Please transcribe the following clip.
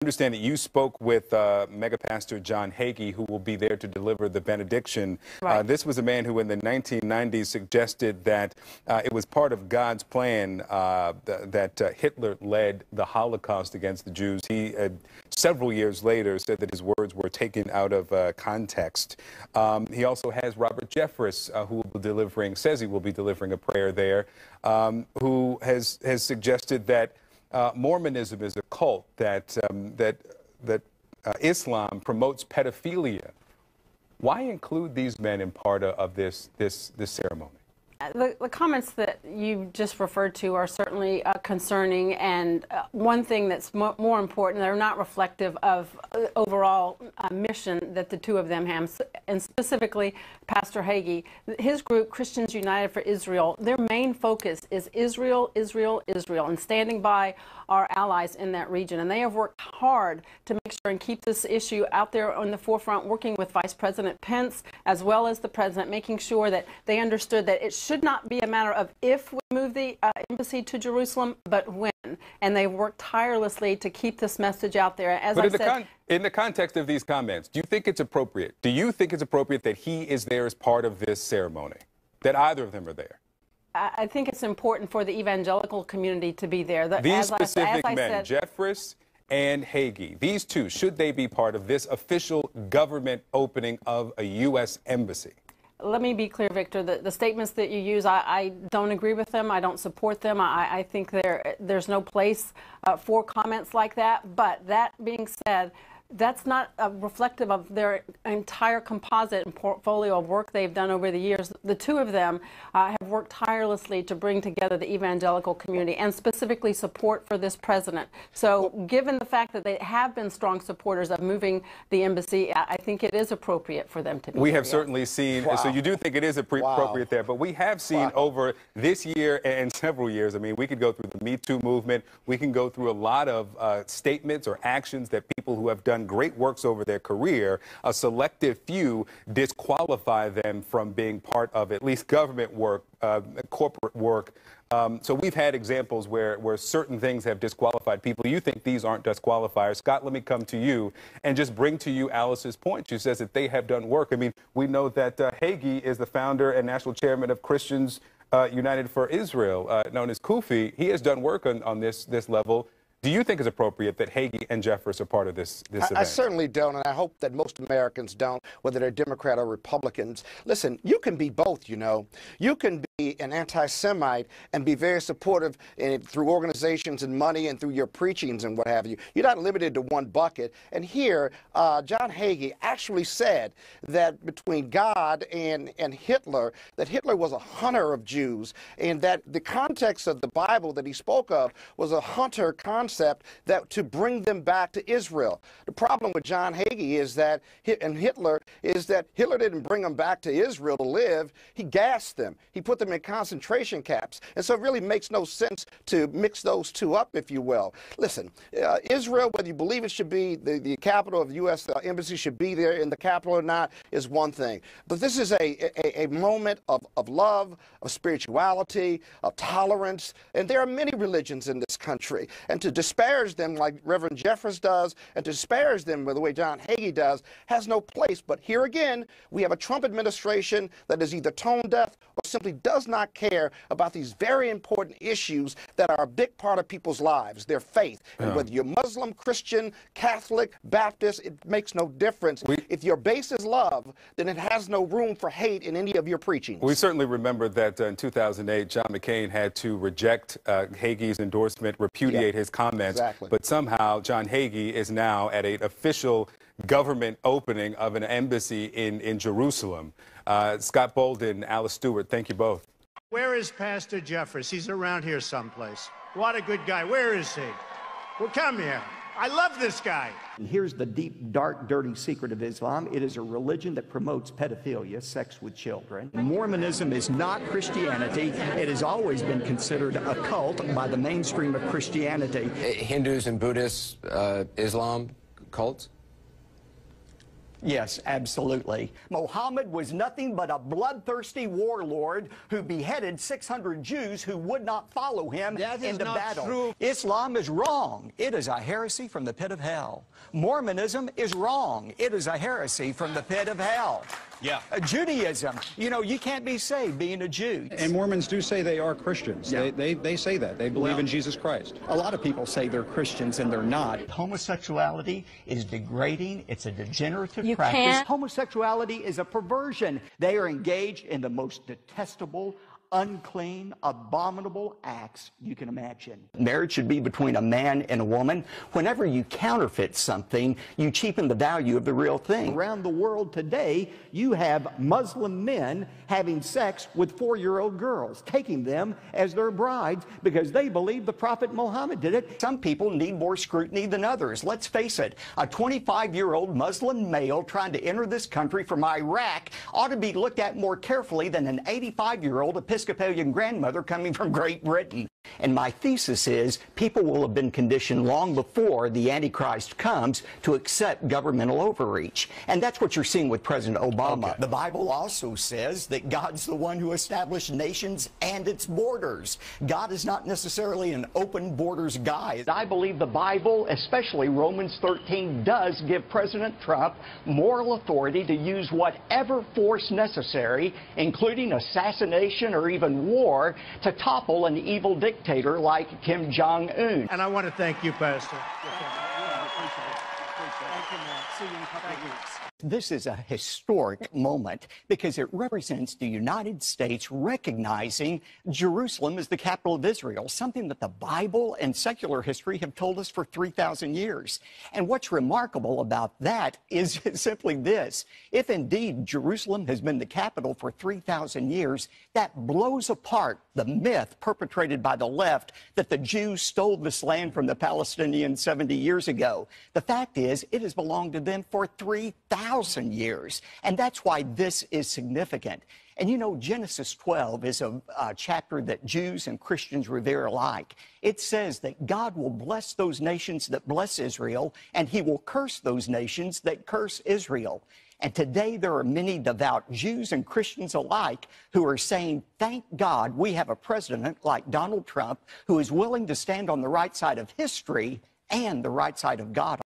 understand that you spoke with Mega Pastor John Hagee, who will be there to deliver the benediction. Right. This was a man who in the 1990s suggested that it was part of God's plan that Hitler led the Holocaust against the Jews. He, several years later, said that his words were taken out of context. He also has Robert Jeffress, who will be delivering, says he will be delivering a prayer there, who has suggested that Mormonism is a cult, that Islam promotes pedophilia. Why include these men in part of this ceremony? The comments that you just referred to are certainly concerning, and one thing that's more important, they're not reflective of overall mission that the two of them have, and specifically Pastor Hagee. His group, Christians United for Israel, their main focus is Israel, Israel, Israel, and standing by our allies in that region. And they have worked hard to make sure and keep this issue out there on the forefront, working with Vice President Pence as well as the President, making sure that they understood that it should not be a matter of if we move the embassy to Jerusalem, but when. And they've worked tirelessly to keep this message out there. As I said, in the context of these comments, do you think it's appropriate? Do you think it's appropriate that he is there as part of this ceremony, that either of them are there? I think it's important for the evangelical community to be there. These specific men, Jeffress and Hagee, these two, should they be part of this official government opening of a U.S. embassy? Let me be clear, Victor. The statements that you use, I don't agree with them. I don't support them. I think there's no place for comments like that. But that being said, that's not reflective of their entire composite and portfolio of work they've done over the years. The two of them have worked tirelessly to bring together the evangelical community and specifically support for this president. So given the fact that they have been strong supporters of moving the embassy, I think it is appropriate for them to be We have certainly seen, so you do think it is appropriate there, but we have seen over this year and several years, I mean, we could go through the Me Too movement, we can go through a lot of statements or actions that people who have done great works over their career, a selective few disqualify them from being part of at least government work, corporate work. So we've had examples where certain things have disqualified people. You think these aren't disqualifiers. Scott, let me come to you and just bring to you Alice's point. She says that they have done work. I mean, we know that Hagee is the founder and national chairman of Christians United for Israel, known as KUFI. He has done work on this level. Do you think it's appropriate that Hagee and Jeffress are part of this event? I certainly don't, and I hope that most Americans don't, whether they're Democrat or Republicans. Listen, you can be both, you know. You can be an anti-Semite and be very supportive through organizations and money and through your preachings and what have you. You're not limited to one bucket. And here, John Hagee actually said that between God and Hitler, that Hitler was a hunter of Jews, and that the context of the Bible that he spoke of was a hunter concept that to bring them back to Israel. The problem with John Hagee is that, and Hitler, is that Hitler didn't bring them back to Israel to live. He gassed them. He put them in concentration camps. And so it really makes no sense to mix those two up, if you will. Listen, Israel, whether you believe it should be the capital of the U.S. Embassy should be there in the capital or not, is one thing. But this is a moment of love, of spirituality, of tolerance. And there are many religions in this country. And to disparage them like Reverend Jeffress does, and to disparage them the way John Hagee does, has no place. But here again, we have a Trump administration that is either tone deaf or simply does not care about these very important issues that are a big part of people's lives, their faith. And whether you're Muslim, Christian, Catholic, Baptist, it makes no difference. If your base is love, then it has no room for hate in any of your preachings. We certainly remember that in 2008, John McCain had to reject Hagee's endorsement, repudiate his comments. But somehow John Hagee is now at an official government opening of an embassy in Jerusalem. Scott Bolden, Alice Stewart, thank you both. Where is Pastor Jeffress? He's around here someplace. What a good guy. Where is he? Well, come here. I love this guy. And here's the deep, dark, dirty secret of Islam. It is a religion that promotes pedophilia, sex with children. Mormonism is not Christianity. It has always been considered a cult by the mainstream of Christianity. Hindus and Buddhists, Islam, cults? Yes, absolutely. Muhammad was nothing but a bloodthirsty warlord who beheaded 600 Jews who would not follow him into battle. True. Islam is wrong. It is a heresy from the pit of hell. Mormonism is wrong. It is a heresy from the pit of hell. Yeah. Judaism, you know, you can't be saved being a Jew. And Mormons do say they are Christians. Yeah. They say that. They believe in Jesus Christ. A lot of people say they're Christians and they're not. Homosexuality is degrading. It's a degenerative practice. Homosexuality is a perversion. They are engaged in the most detestable, unclean, abominable acts you can imagine. Marriage should be between a man and a woman. Whenever you counterfeit something, you cheapen the value of the real thing. Around the world today, you have Muslim men having sex with 4-year-old girls, taking them as their brides because they believe the Prophet Muhammad did it. Some people need more scrutiny than others. Let's face it, a 25-year-old Muslim male trying to enter this country from Iraq ought to be looked at more carefully than an 85-year-old Episcopalian grandmother coming from Great Britain. And my thesis is people will have been conditioned long before the Antichrist comes to accept governmental overreach. And that's what you're seeing with President Obama. Okay. The Bible also says that God's the one who established nations and its borders. God is not necessarily an open borders guy. I believe the Bible, especially Romans 13, does give President Trump moral authority to use whatever force necessary, including assassination or even war, to topple an evil dictator like Kim Jong-un. And I want to thank you, Pastor. This is a historic moment because it represents the United States recognizing Jerusalem as the capital of Israel, something that the Bible and secular history have told us for 3,000 years. And what's remarkable about that is simply this. If indeed Jerusalem has been the capital for 3,000 years, that blows apart the myth perpetrated by the left that the Jews stole this land from the Palestinians 70 years ago. The fact is, it has belonged to them for 3,000 years. And that's why this is significant. And you know, Genesis 12 is a chapter that Jews and Christians revere alike. It says that God will bless those nations that bless Israel, and he will curse those nations that curse Israel. And today there are many devout Jews and Christians alike who are saying, thank God we have a president like Donald Trump who is willing to stand on the right side of history and the right side of God.